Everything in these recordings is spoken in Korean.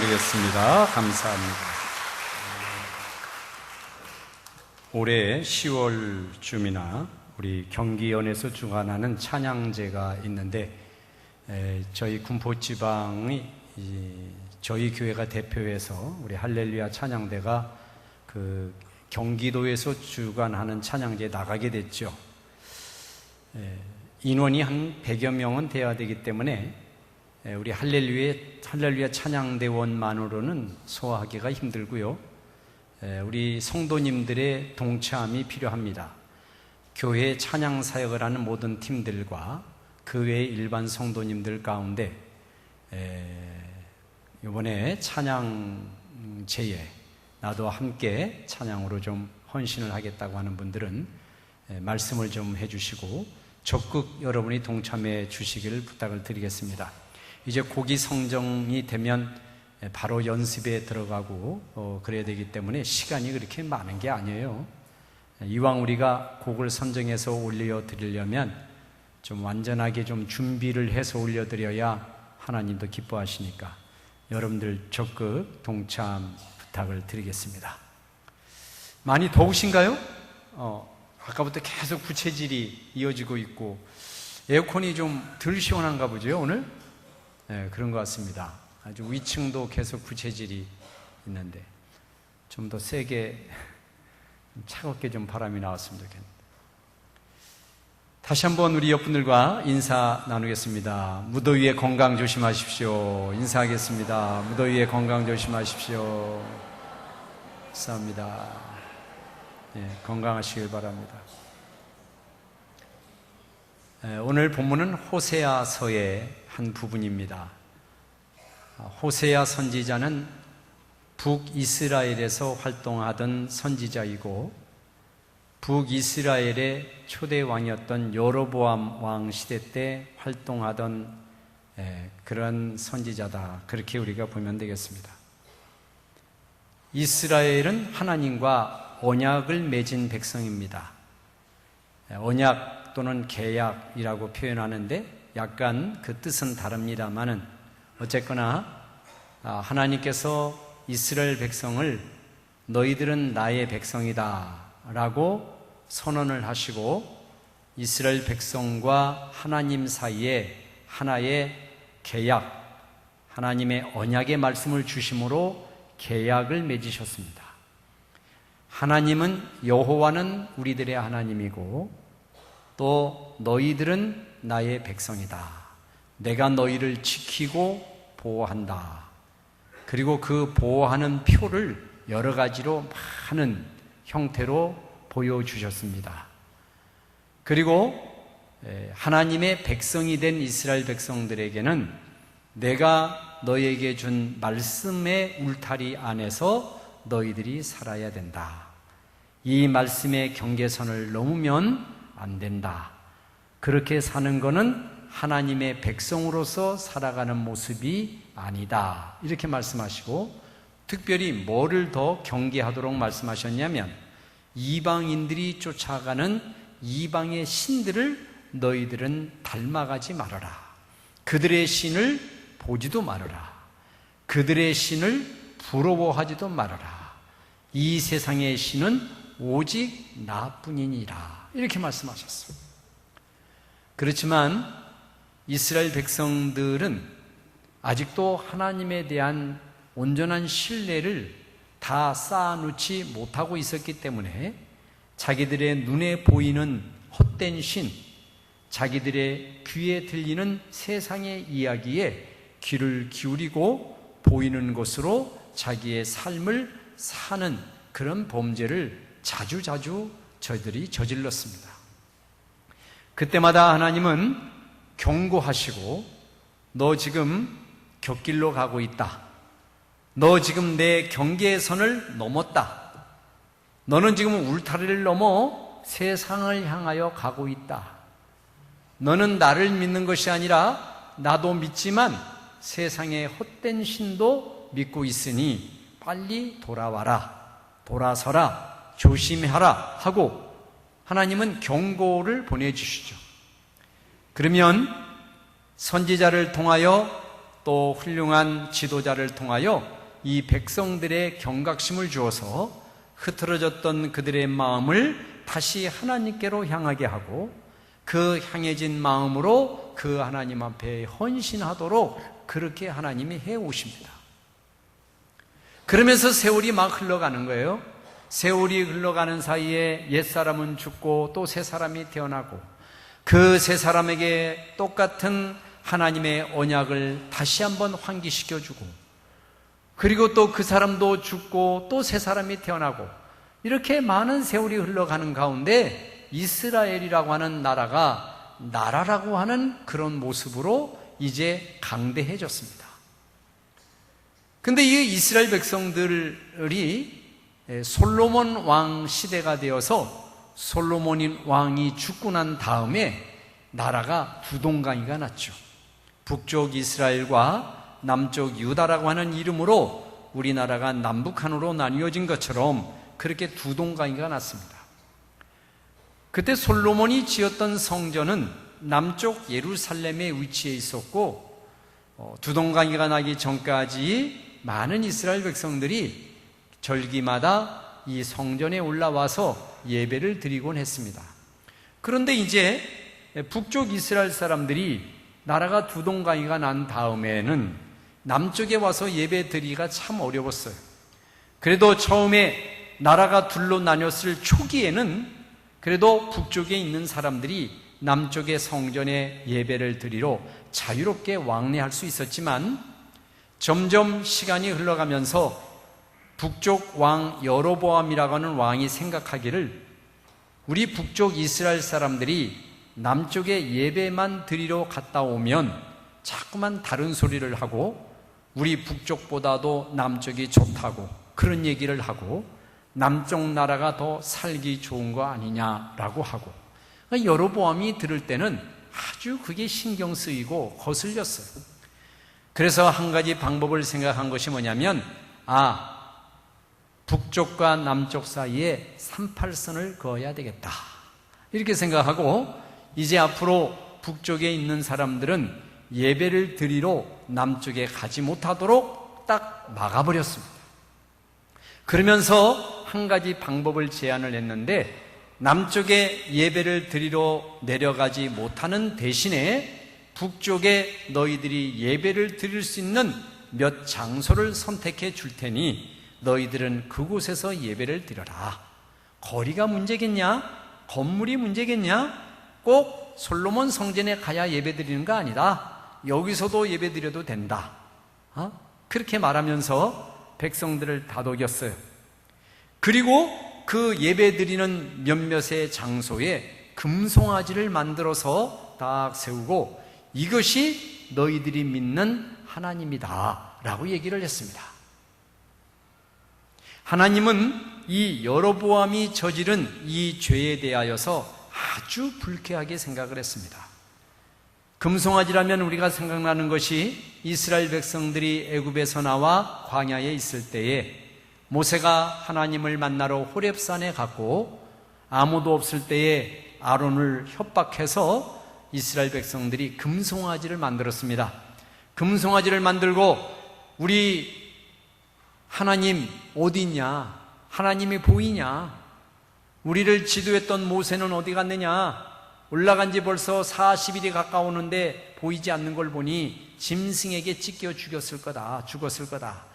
기도드리겠습니다. 감사합니다. 올해 10월쯤이나 우리 경기연에서 주관하는 찬양제가 있는데, 저희 군포지방이 저희 교회가 대표해서 우리 할렐루야 찬양대가 그 경기도에서 주관하는 찬양제에 나가게 됐죠. 인원이 한 100여 명은 돼야 되기 때문에 우리 할렐루야 찬양대원만으로는 소화하기가 힘들고요. 우리 성도님들의 동참이 필요합니다. 교회 찬양 사역을 하는 모든 팀들과 그 외의 일반 성도님들 가운데 이번에 찬양제에 나도 함께 찬양으로 좀 헌신을 하겠다고 하는 분들은 말씀을 좀 해주시고 적극 여러분이 동참해 주시기를 부탁을 드리겠습니다. 이제 곡이 성정이 되면 바로 연습에 들어가고 그래야 되기 때문에 시간이 그렇게 많은 게 아니에요. 이왕 우리가 곡을 선정해서 올려드리려면 좀 완전하게 좀 준비를 해서 올려드려야 하나님도 기뻐하시니까 여러분들 적극 동참 부탁을 드리겠습니다. 많이 더우신가요? 아까부터 계속 부채질이 이어지고 있고 에어컨이 좀 덜 시원한가 보죠 오늘? 네, 그런 것 같습니다. 아주 위층도 계속 부채질이 있는데 좀 더 세게 차갑게 좀 바람이 나왔으면 좋겠는데. 다시 한번 우리 옆분들과 인사 나누겠습니다. 무더위에 건강 조심하십시오. 인사하겠습니다. 무더위에 건강 조심하십시오. 감사합니다. 네, 건강하시길 바랍니다. 오늘 본문은 호세아서의 한 부분입니다. 호세아 선지자는 북이스라엘에서 활동하던 선지자이고 북이스라엘의 초대 왕이었던 여로보암 왕 시대 때 활동하던 그런 선지자다, 그렇게 우리가 보면 되겠습니다. 이스라엘은 하나님과 언약을 맺은 백성입니다. 언약 또는 계약이라고 표현하는데 약간 그 뜻은 다릅니다만은 어쨌거나 하나님께서 이스라엘 백성을 너희들은 나의 백성이다 라고 선언을 하시고 이스라엘 백성과 하나님 사이에 하나의 계약, 하나님의 언약의 말씀을 주심으로 계약을 맺으셨습니다. 하나님은 여호와는 우리들의 하나님이고 또 너희들은 나의 백성이다. 내가 너희를 지키고 보호한다. 그리고 그 보호하는 표를 여러 가지로 많은 형태로 보여주셨습니다. 그리고 하나님의 백성이 된 이스라엘 백성들에게는 내가 너희에게 준 말씀의 울타리 안에서 너희들이 살아야 된다. 이 말씀의 경계선을 넘으면 안 된다. 그렇게 사는 것은 하나님의 백성으로서 살아가는 모습이 아니다. 이렇게 말씀하시고 특별히 뭐를 더 경계하도록 말씀하셨냐면 이방인들이 쫓아가는 이방의 신들을 너희들은 닮아가지 말아라. 그들의 신을 보지도 말아라. 그들의 신을 부러워하지도 말아라. 이 세상의 신은 오직 나뿐이니라. 이렇게 말씀하셨어요. 그렇지만 이스라엘 백성들은 아직도 하나님에 대한 온전한 신뢰를 다 쌓아놓지 못하고 있었기 때문에 자기들의 눈에 보이는 헛된 신, 자기들의 귀에 들리는 세상의 이야기에 귀를 기울이고 보이는 것으로 자기의 삶을 사는 그런 범죄를 자주자주 저희들이 저질렀습니다. 그때마다 하나님은 경고하시고 너 지금 곁길로 가고 있다. 너 지금 내 경계선을 넘었다. 너는 지금 울타리를 넘어 세상을 향하여 가고 있다. 너는 나를 믿는 것이 아니라 나도 믿지만 세상의 헛된 신도 믿고 있으니 빨리 돌아와라. 돌아서라. 조심하라 하고 하나님은 경고를 보내주시죠. 그러면 선지자를 통하여 또 훌륭한 지도자를 통하여 이 백성들의 경각심을 주어서 흐트러졌던 그들의 마음을 다시 하나님께로 향하게 하고 그 향해진 마음으로 그 하나님 앞에 헌신하도록 그렇게 하나님이 해오십니다. 그러면서 세월이 막 흘러가는 거예요. 세월이 흘러가는 사이에 옛사람은 죽고 또 새 사람이 태어나고 그 새 사람에게 똑같은 하나님의 언약을 다시 한번 환기시켜주고 그리고 또 그 사람도 죽고 또 새 사람이 태어나고 이렇게 많은 세월이 흘러가는 가운데 이스라엘이라고 하는 나라가 나라라고 하는 그런 모습으로 이제 강대해졌습니다. 근데 이 이스라엘 백성들이 솔로몬 왕 시대가 되어서 솔로몬 왕이 죽고 난 다음에 나라가 두 동강이가 났죠. 북쪽 이스라엘과 남쪽 유다라고 하는 이름으로 우리나라가 남북한으로 나뉘어진 것처럼 그렇게 두 동강이가 났습니다. 그때 솔로몬이 지었던 성전은 남쪽 예루살렘에 위치해 있었고 두 동강이가 나기 전까지 많은 이스라엘 백성들이 절기마다 이 성전에 올라와서 예배를 드리곤 했습니다. 그런데 이제 북쪽 이스라엘 사람들이 나라가 두 동강이가 난 다음에는 남쪽에 와서 예배 드리기가 참 어려웠어요. 그래도 처음에 나라가 둘로 나뉘었을 초기에는 그래도 북쪽에 있는 사람들이 남쪽의 성전에 예배를 드리러 자유롭게 왕래할 수 있었지만 점점 시간이 흘러가면서 북쪽 왕 여로보암이라고 하는 왕이 생각하기를 우리 북쪽 이스라엘 사람들이 남쪽에 예배만 드리러 갔다 오면 자꾸만 다른 소리를 하고 우리 북쪽보다도 남쪽이 좋다고 그런 얘기를 하고 남쪽 나라가 더 살기 좋은 거 아니냐라고 하고 여로보암이 들을 때는 아주 그게 신경 쓰이고 거슬렸어요. 그래서 한 가지 방법을 생각한 것이 뭐냐면 북쪽과 남쪽 사이에 38선을 그어야 되겠다 이렇게 생각하고 이제 앞으로 북쪽에 있는 사람들은 예배를 드리러 남쪽에 가지 못하도록 딱 막아버렸습니다. 그러면서 한 가지 방법을 제안을 했는데 남쪽에 예배를 드리러 내려가지 못하는 대신에 북쪽에 너희들이 예배를 드릴 수 있는 몇 장소를 선택해 줄 테니 너희들은 그곳에서 예배를 드려라. 거리가 문제겠냐? 건물이 문제겠냐? 꼭 솔로몬 성전에 가야 예배 드리는 거 아니다. 여기서도 예배 드려도 된다. 그렇게 말하면서 백성들을 다독였어요. 그리고 그 예배 드리는 몇몇의 장소에 금송아지를 만들어서 딱 세우고 이것이 너희들이 믿는 하나님이다 라고 얘기를 했습니다. 하나님은 이 여로보암이 저지른 이 죄에 대하여서 아주 불쾌하게 생각을 했습니다. 금송아지라면 우리가 생각나는 것이 이스라엘 백성들이 애굽에서 나와 광야에 있을 때에 모세가 하나님을 만나러 호렙산에 갔고 아무도 없을 때에 아론을 협박해서 이스라엘 백성들이 금송아지를 만들었습니다. 금송아지를 만들고 우리 하나님 어디 있냐? 하나님이 보이냐? 우리를 지도했던 모세는 어디 갔느냐? 올라간 지 벌써 40일이 가까우는데 보이지 않는 걸 보니 짐승에게 찢겨 죽었을 거다.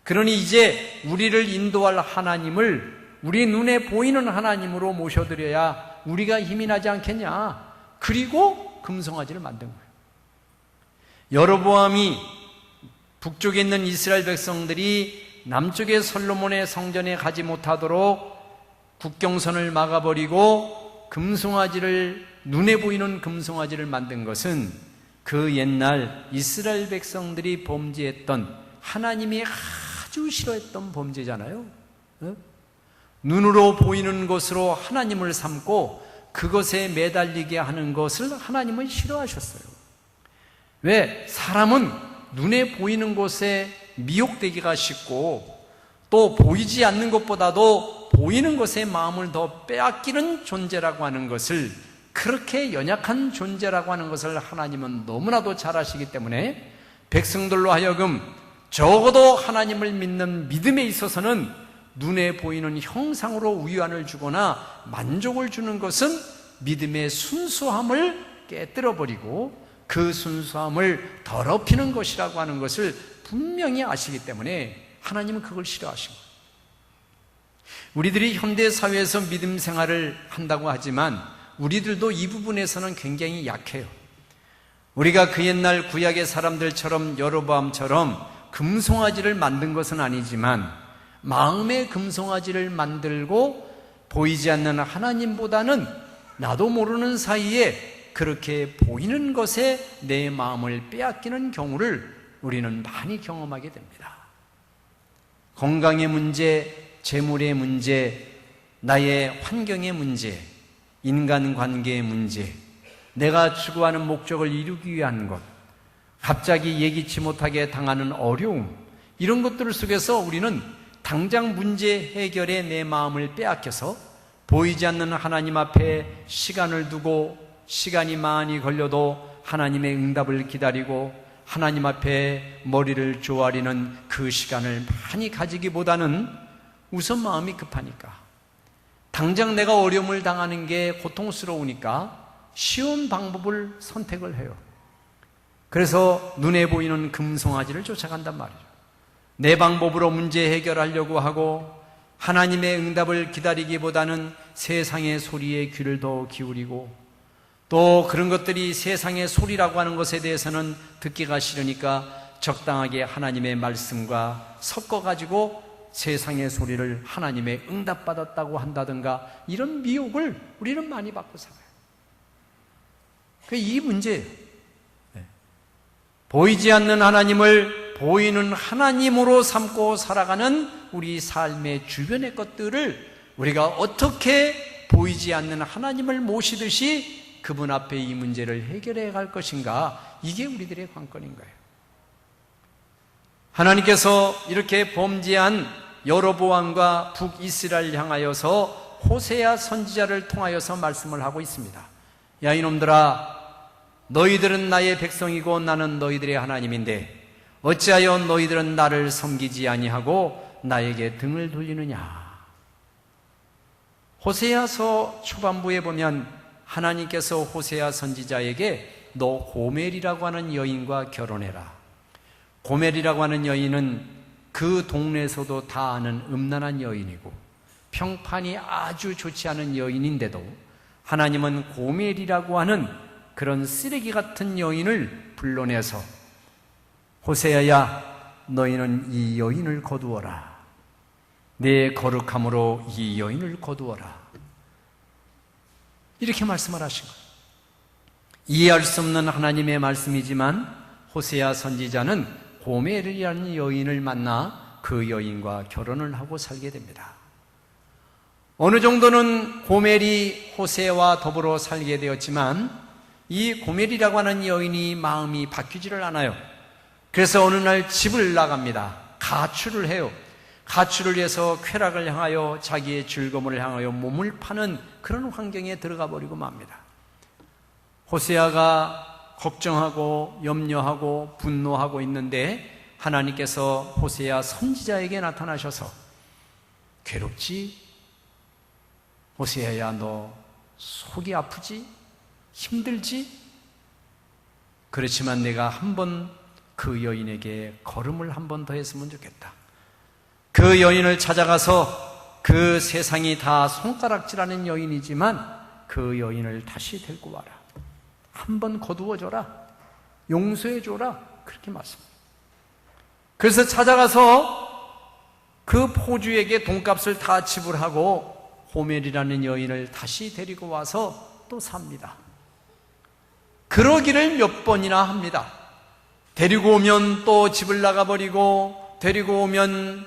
그러니 이제 우리를 인도할 하나님을 우리 눈에 보이는 하나님으로 모셔드려야 우리가 힘이 나지 않겠냐? 그리고 금송아지를 만든 거예요. 여로보암이 북쪽에 있는 이스라엘 백성들이 남쪽의 솔로몬의 성전에 가지 못하도록 국경선을 막아버리고 금송아지를 눈에 보이는 금송아지를 만든 것은 그 옛날 이스라엘 백성들이 범죄했던 하나님이 아주 싫어했던 범죄잖아요. 눈으로 보이는 것으로 하나님을 삼고 그것에 매달리게 하는 것을 하나님은 싫어하셨어요. 왜? 사람은 눈에 보이는 곳에 미혹되기가 쉽고 또 보이지 않는 것보다도 보이는 것에 마음을 더 빼앗기는 존재라고 하는 것을 그렇게 연약한 존재라고 하는 것을 하나님은 너무나도 잘 아시기 때문에 백성들로 하여금 적어도 하나님을 믿는 믿음에 있어서는 눈에 보이는 형상으로 위안을 주거나 만족을 주는 것은 믿음의 순수함을 깨뜨려버리고 그 순수함을 더럽히는 것이라고 하는 것을 분명히 아시기 때문에 하나님은 그걸 싫어하신 거예요. 우리들이 현대사회에서 믿음 생활을 한다고 하지만 우리들도 이 부분에서는 굉장히 약해요. 우리가 그 옛날 구약의 사람들처럼 여로보암처럼 금송아지를 만든 것은 아니지만 마음의 금송아지를 만들고 보이지 않는 하나님보다는 나도 모르는 사이에 그렇게 보이는 것에 내 마음을 빼앗기는 경우를 우리는 많이 경험하게 됩니다. 건강의 문제, 재물의 문제, 나의 환경의 문제, 인간관계의 문제, 내가 추구하는 목적을 이루기 위한 것, 갑자기 예기치 못하게 당하는 어려움, 이런 것들 속에서 우리는 당장 문제 해결에 내 마음을 빼앗겨서 보이지 않는 하나님 앞에 시간을 두고 시간이 많이 걸려도 하나님의 응답을 기다리고 하나님 앞에 머리를 조아리는 그 시간을 많이 가지기보다는 우선 마음이 급하니까, 당장 내가 어려움을 당하는 게 고통스러우니까 쉬운 방법을 선택을 해요. 그래서 눈에 보이는 금송아지를 쫓아간단 말이죠. 내 방법으로 문제 해결하려고 하고 하나님의 응답을 기다리기보다는 세상의 소리에 귀를 더 기울이고, 또 그런 것들이 세상의 소리라고 하는 것에 대해서는 듣기가 싫으니까 적당하게 하나님의 말씀과 섞어가지고 세상의 소리를 하나님의 응답받았다고 한다든가, 이런 미혹을 우리는 많이 받고 살아요. 이 문제예요. 보이지 않는 하나님을 보이는 하나님으로 삼고 살아가는 우리 삶의 주변의 것들을 우리가 어떻게 보이지 않는 하나님을 모시듯이 그분 앞에 이 문제를 해결해 갈 것인가, 이게 우리들의 관건인 거예요. 하나님께서 이렇게 범죄한 여로보암과 북이스라엘 향하여서 호세아 선지자를 통하여서 말씀을 하고 있습니다. 야, 이놈들아, 너희들은 나의 백성이고 나는 너희들의 하나님인데 어찌하여 너희들은 나를 섬기지 아니하고 나에게 등을 돌리느냐. 호세아서 초반부에 보면 하나님께서 호세아 선지자에게 너 고멜이라고 하는 여인과 결혼해라. 고멜이라고 하는 여인은 그 동네에서도 다 아는 음란한 여인이고 평판이 아주 좋지 않은 여인인데도 하나님은 고멜이라고 하는 그런 쓰레기 같은 여인을 불러내서 호세아야, 너희는 이 여인을 거두어라. 내 거룩함으로 이 여인을 거두어라. 이렇게 말씀을 하신 거예요. 이해할 수 없는 하나님의 말씀이지만 호세아 선지자는 고멜이라는 여인을 만나 그 여인과 결혼을 하고 살게 됩니다. 어느 정도는 고멜이 호세아와 더불어 살게 되었지만 이 고멜이라고 하는 여인이 마음이 바뀌지를 않아요. 그래서 어느 날 집을 나갑니다. 가출을 해요. 가출을 해서 쾌락을 향하여 자기의 즐거움을 향하여 몸을 파는 그런 환경에 들어가 버리고 맙니다. 호세아가 걱정하고 염려하고 분노하고 있는데 하나님께서 호세아 선지자에게 나타나셔서 괴롭지? 호세아야, 너 속이 아프지? 힘들지? 그렇지만 내가 한번 그 여인에게 걸음을 한 번 더 했으면 좋겠다. 그 여인을 찾아가서 그 세상이 다 손가락질하는 여인이지만 그 여인을 다시 데리고 와라. 한 번 거두어줘라. 용서해줘라. 그렇게 말씀합니다. 그래서 찾아가서 그 포주에게 돈값을 다 지불하고 고멜이라는 여인을 다시 데리고 와서 또 삽니다. 그러기를 몇 번이나 합니다. 데리고 오면 또 집을 나가버리고, 데리고 오면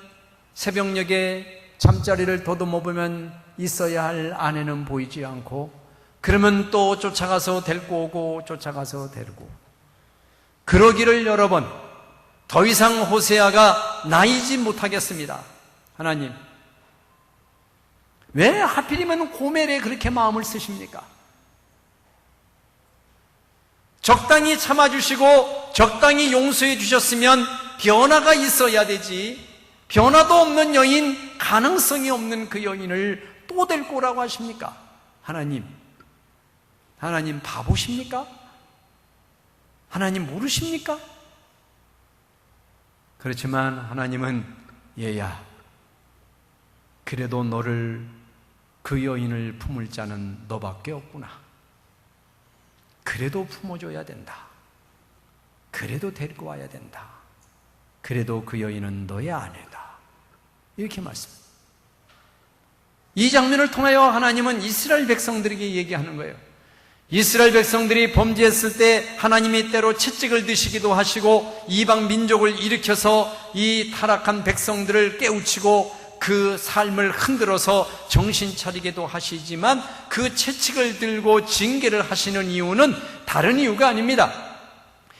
새벽녘에 잠자리를 더듬어보면 있어야 할 아내는 보이지 않고, 그러면 또 쫓아가서 데리고 오고 쫓아가서 데리고. 그러기를 여러 번. 더 이상 호세아가 나이지 못하겠습니다. 하나님, 왜 하필이면 고멜에 그렇게 마음을 쓰십니까? 적당히 참아주시고 적당히 용서해 주셨으면 변화가 있어야 되지, 변화도 없는 여인, 가능성이 없는 그 여인을 또 데리고 오라고 하십니까? 하나님 바보십니까? 하나님 모르십니까? 그렇지만 하나님은 얘야, 그래도 너를, 그 여인을 품을 자는 너밖에 없구나. 그래도 품어줘야 된다. 그래도 데리고 와야 된다. 그래도 그 여인은 너의 아내다. 이렇게 말씀합니다. 이 장면을 통하여 하나님은 이스라엘 백성들에게 얘기하는 거예요. 이스라엘 백성들이 범죄했을 때 하나님이 때로 채찍을 드시기도 하시고 이방 민족을 일으켜서 이 타락한 백성들을 깨우치고 그 삶을 흔들어서 정신 차리게도 하시지만, 그 채찍을 들고 징계를 하시는 이유는 다른 이유가 아닙니다.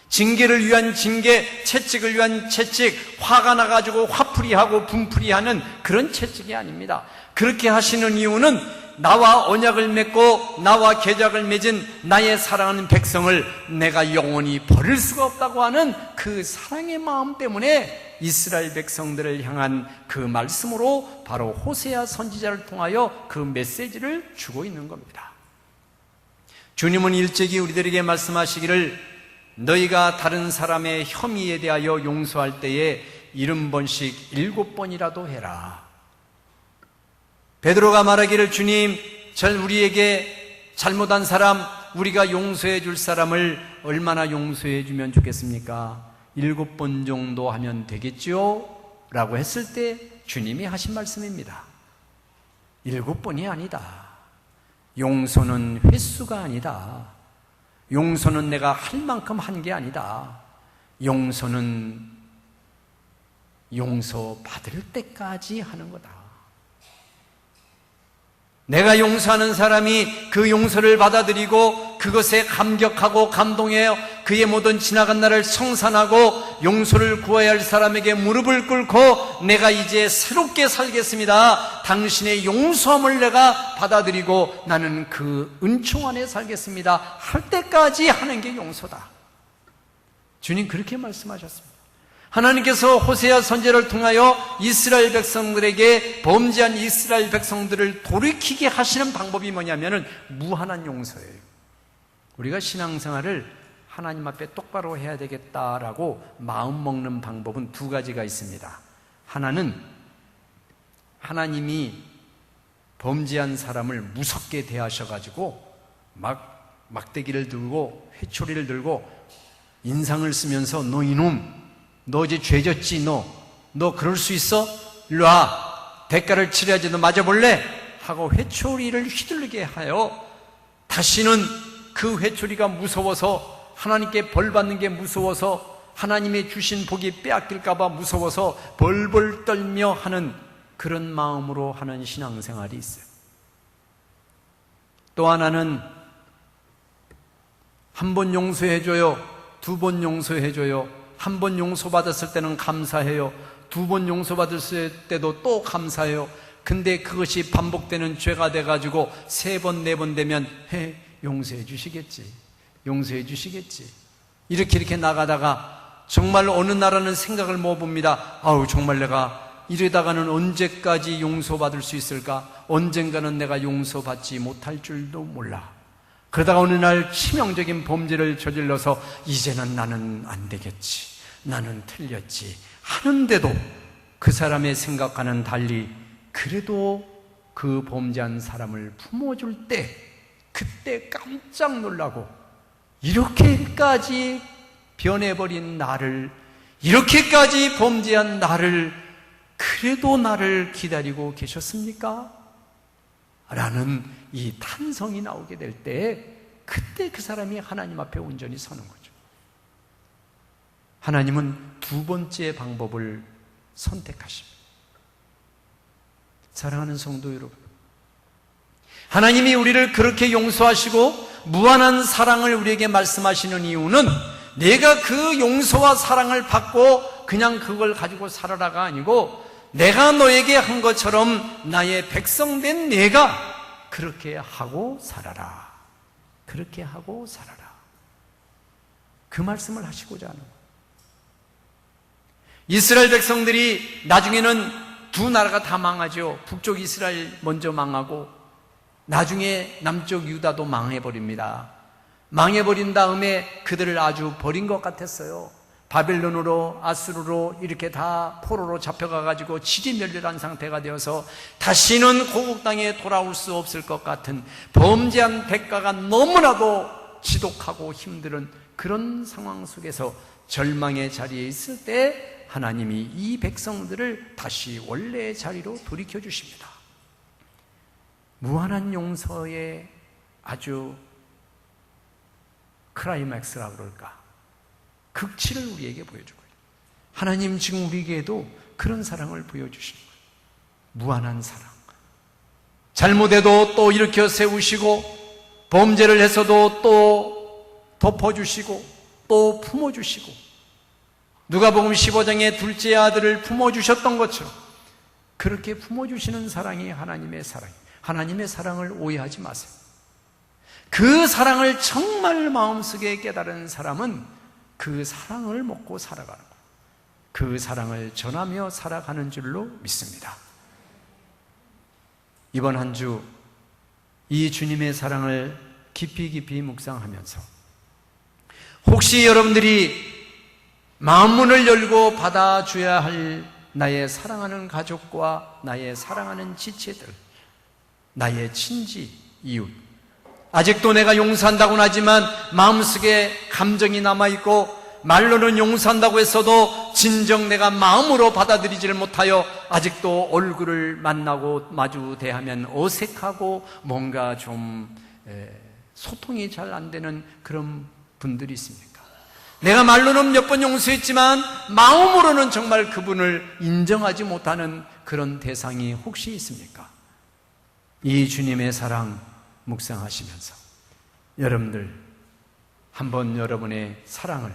징계를 위한 징계, 채찍을 위한 채찍, 화가 나가지고 화풀이하고 분풀이하는 그런 채찍이 아닙니다. 그렇게 하시는 이유는 나와 언약을 맺고 나와 계약을 맺은 나의 사랑하는 백성을 내가 영원히 버릴 수가 없다고 하는 그 사랑의 마음 때문에 이스라엘 백성들을 향한 그 말씀으로 바로 호세아 선지자를 통하여 그 메시지를 주고 있는 겁니다. 주님은 일찍이 우리들에게 말씀하시기를 너희가 다른 사람의 혐의에 대하여 용서할 때에 70번씩 7번이라도 해라. 베드로가 말하기를 주님, 우리에게 잘못한 사람, 우리가 용서해 줄 사람을 얼마나 용서해 주면 좋겠습니까? 7번 정도 하면 되겠지요? 라고 했을 때 주님이 하신 말씀입니다. 7번이 아니다. 용서는 횟수가 아니다. 용서는 내가 할 만큼 한 게 아니다. 용서는 용서받을 때까지 하는 거다. 내가 용서하는 사람이 그 용서를 받아들이고 그것에 감격하고 감동해요. 그의 모든 지나간 날을 청산하고 용서를 구해야 할 사람에게 무릎을 꿇고 내가 이제 새롭게 살겠습니다. 당신의 용서함을 내가 받아들이고 나는 그 은총 안에 살겠습니다. 할 때까지 하는 게 용서다. 주님 그렇게 말씀하셨습니다. 하나님께서 호세아 선지자를 통하여 이스라엘 백성들에게, 범죄한 이스라엘 백성들을 돌이키게 하시는 방법이 뭐냐면은 무한한 용서예요. 우리가 신앙생활을 하나님 앞에 똑바로 해야 되겠다라고 마음 먹는 방법은 2가지가 있습니다. 하나는 하나님이 범죄한 사람을 무섭게 대하셔가지고 막대기를 들고 회초리를 들고 인상을 쓰면서 너 이놈, 너 이제 죄졌지, 너 그럴 수 있어? 일로 와. 대가를 치러야지. 너 맞아볼래? 하고 회초리를 휘둘리게 하여 다시는 그 회초리가 무서워서, 하나님께 벌 받는 게 무서워서, 하나님의 주신 복이 빼앗길까봐 무서워서 벌벌 떨며 하는 그런 마음으로 하는 신앙생활이 있어요. 또 하나는 한 번 용서해줘요, 2번 용서해줘요, 1번 용서받았을 때는 감사해요, 2번 용서받았을 때도 또 감사해요. 근데 그것이 반복되는 죄가 돼가지고 3번, 4번 되면 용서해 주시겠지, 용서해 주시겠지, 이렇게 나가다가 정말 어느 날은 생각을 못봅니다. 정말 내가 이러다가는 언제까지 용서받을 수 있을까? 언젠가는 내가 용서받지 못할 줄도 몰라. 그러다가 어느 날 치명적인 범죄를 저질러서 이제는 나는 안 되겠지, 나는 틀렸지 하는데도 그 사람의 생각과는 달리 그래도 그 범죄한 사람을 품어줄 때 그때 깜짝 놀라고, 이렇게까지 변해버린 나를, 이렇게까지 범죄한 나를 그래도 나를 기다리고 계셨습니까? 라는 이 탄성이 나오게 될 때, 그때 그 사람이 하나님 앞에 온전히 서는 거죠. 하나님은 2번째 방법을 선택하십니다. 사랑하는 성도 여러분, 하나님이 우리를 그렇게 용서하시고 무한한 사랑을 우리에게 말씀하시는 이유는 내가 그 용서와 사랑을 받고 그냥 그걸 가지고 살아라가 아니고, 내가 너에게 한 것처럼 나의 백성된 내가 그렇게 하고 살아라. 그렇게 하고 살아라. 그 말씀을 하시고자 하는 거예요. 이스라엘 백성들이 나중에는 두 나라가 다 망하죠. 북쪽 이스라엘 먼저 망하고 나중에 남쪽 유다도 망해버립니다. 망해버린 다음에 그들을 아주 버린 것 같았어요. 바벨론으로, 아수르로 이렇게 다 포로로 잡혀가가지고 지리멸렬한 상태가 되어서 다시는 고국 땅에 돌아올 수 없을 것 같은 범죄한 대가가 너무나도 지독하고 힘든 그런 상황 속에서 절망의 자리에 있을 때 하나님이 이 백성들을 다시 원래의 자리로 돌이켜 주십니다. 무한한 용서의 아주 클라이맥스라고 그럴까, 극치를 우리에게 보여주고, 하나님 지금 우리에게도 그런 사랑을 보여주시는 거예요. 무한한 사랑. 잘못해도 또 일으켜 세우시고, 범죄를 해서도 또 덮어주시고, 또 품어주시고, 누가복음 15장에 둘째 아들을 품어주셨던 것처럼 그렇게 품어주시는 사랑이 하나님의 사랑이에요. 하나님의 사랑을 오해하지 마세요. 그 사랑을 정말 마음속에 깨달은 사람은 그 사랑을 먹고 살아가는 거예요. 그 사랑을 전하며 살아가는 줄로 믿습니다. 이번 한 주 이 주님의 사랑을 깊이 깊이 묵상하면서 혹시 여러분들이 마음문을 열고 받아줘야 할 나의 사랑하는 가족과 나의 사랑하는 지체들, 나의 친지, 이웃, 아직도 내가 용서한다고는 하지만 마음속에 감정이 남아있고 말로는 용서한다고 했어도 진정 내가 마음으로 받아들이지를 못하여 아직도 얼굴을 만나고 마주 대하면 어색하고 뭔가 좀 소통이 잘 안 되는 그런 분들이 있습니까? 내가 말로는 몇 번 용서했지만 마음으로는 정말 그분을 인정하지 못하는 그런 대상이 혹시 있습니까? 이 주님의 사랑 묵상하시면서 여러분들 한번 여러분의 사랑을,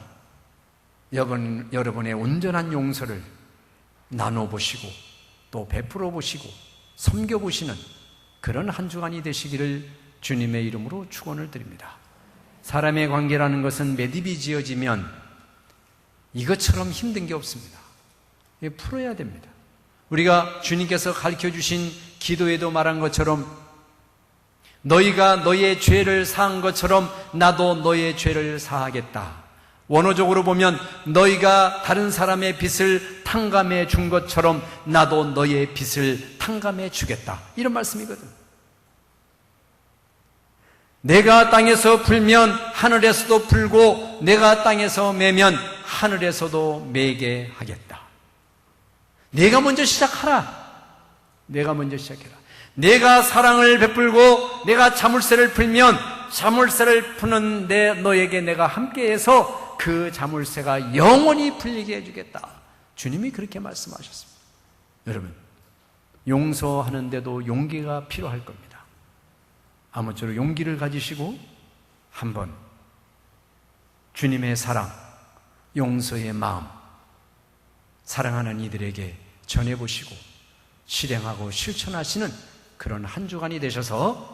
여러분의 온전한 용서를 나눠보시고 또 베풀어 보시고 섬겨보시는 그런 한 주간이 되시기를 주님의 이름으로 축원을 드립니다. 사람의 관계라는 것은 매듭이 지어지면 이것처럼 힘든 게 없습니다. 풀어야 됩니다. 우리가 주님께서 가르쳐 주신 기도에도 말한 것처럼 너희가 너의 죄를 사한 것처럼 나도 너의 죄를 사하겠다. 원어적으로 보면 너희가 다른 사람의 빚을 탕감해 준 것처럼 나도 너의 빚을 탕감해 주겠다. 이런 말씀이거든. 내가 땅에서 풀면 하늘에서도 풀고 내가 땅에서 매면 하늘에서도 매게 하겠다. 내가 먼저 시작하라. 내가 먼저 시작해라. 내가 사랑을 베풀고 내가 자물쇠를 풀면 자물쇠를 푸는 너에게 내가 함께해서 그 자물쇠가 영원히 풀리게 해주겠다. 주님이 그렇게 말씀하셨습니다. 여러분, 용서하는데도 용기가 필요할 겁니다. 아무쪼록 용기를 가지시고 한번 주님의 사랑, 용서의 마음, 사랑하는 이들에게 전해보시고 실행하고 실천하시는 그런 한 주간이 되셔서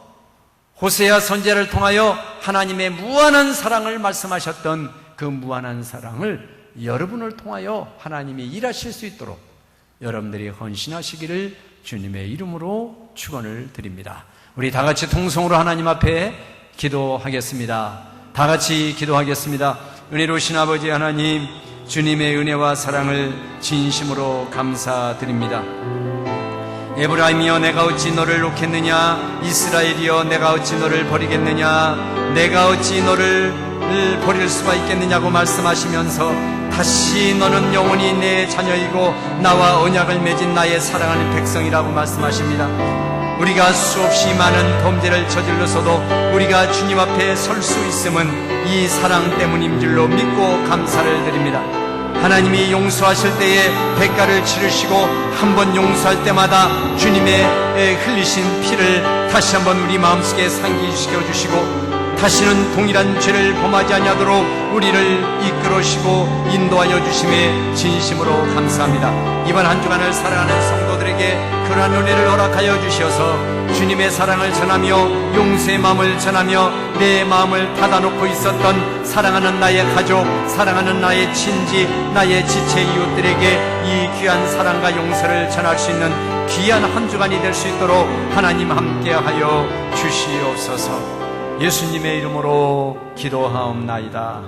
호세아 선지자를 통하여 하나님의 무한한 사랑을 말씀하셨던 그 무한한 사랑을 여러분을 통하여 하나님이 일하실 수 있도록 여러분들이 헌신하시기를 주님의 이름으로 축원을 드립니다. 우리 다 같이 통성으로 하나님 앞에 기도하겠습니다. 다 같이 기도하겠습니다. 은혜로우신 아버지 하나님, 주님의 은혜와 사랑을 진심으로 감사드립니다. 에브라임이여 내가 어찌 너를 놓겠느냐, 이스라엘이여 내가 어찌 너를 버리겠느냐, 내가 어찌 너를 버릴 수가 있겠느냐고 말씀하시면서 다시 너는 영원히 내 자녀이고 나와 언약을 맺은 나의 사랑하는 백성이라고 말씀하십니다. 우리가 수없이 많은 범죄를 저질러서도 우리가 주님 앞에 설 수 있음은 이 사랑 때문인 줄로 믿고 감사를 드립니다. 하나님이 용서하실 때에 대가를 치르시고 한 번 용서할 때마다 주님의 흘리신 피를 다시 한번 우리 마음속에 상기시켜 주시고 다시는 동일한 죄를 범하지 아니하도록 우리를 이끌으시고 인도하여 주심에 진심으로 감사합니다. 이번 한 주간을 살아가는 성도들에게 그러한 은혜를 허락하여 주셔서 주님의 사랑을 전하며 용서의 마음을 전하며 내 마음을 닫아놓고 있었던 사랑하는 나의 가족, 사랑하는 나의 친지, 나의 지체 이웃들에게 이 귀한 사랑과 용서를 전할 수 있는 귀한 한 주간이 될 수 있도록 하나님 함께하여 주시옵소서. 예수님의 이름으로 기도하옵나이다.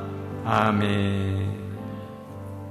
아멘.